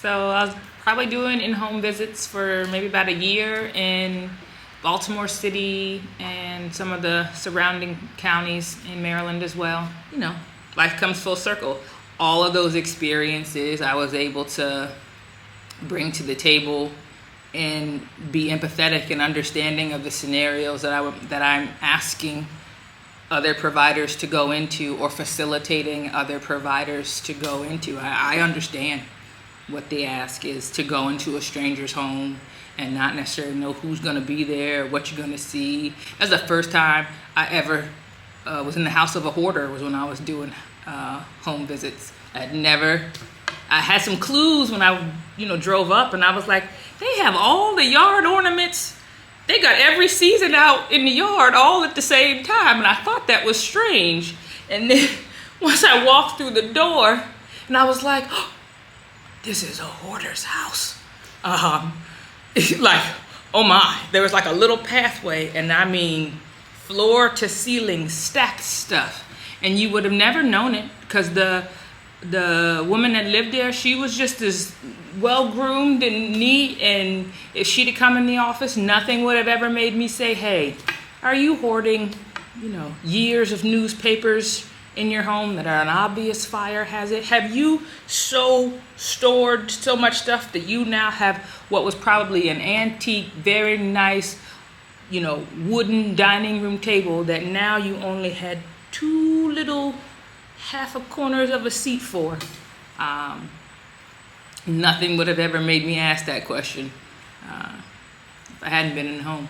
So I was probably doing in-home visits for maybe about a year in Baltimore City and some of the surrounding counties in Maryland as well. You know, life comes full circle. All of those experiences I was able to bring to the table and be empathetic and understanding of the scenarios that I'm asking other providers to go into or facilitating other providers to go into. I understand what the ask is, to go into a stranger's home and not necessarily know who's going to be there, what you're going to see. That's the first time I ever was in the house of a hoarder, was when I was doing home visits. I had some clues when I drove up, and I was like, they have all the yard ornaments. They got every season out in the yard all at the same time, and I thought that was strange. And then once I walked through the door, and I was like, oh, this is a hoarder's house. Like, oh my, there was like a little pathway, and I mean, floor to ceiling stacked stuff. And you would have never known it, because the woman that lived there, she was just as well groomed and neat, and if she'd have come in the office, nothing would have ever made me say, hey, are you hoarding years of newspapers in your home that are an obvious fire hazard? Have you stored so much stuff that you now have what was probably an antique, very nice wooden dining room table that now you only had two little half a corners of a seat for? Nothing would have ever made me ask that question if I hadn't been in home.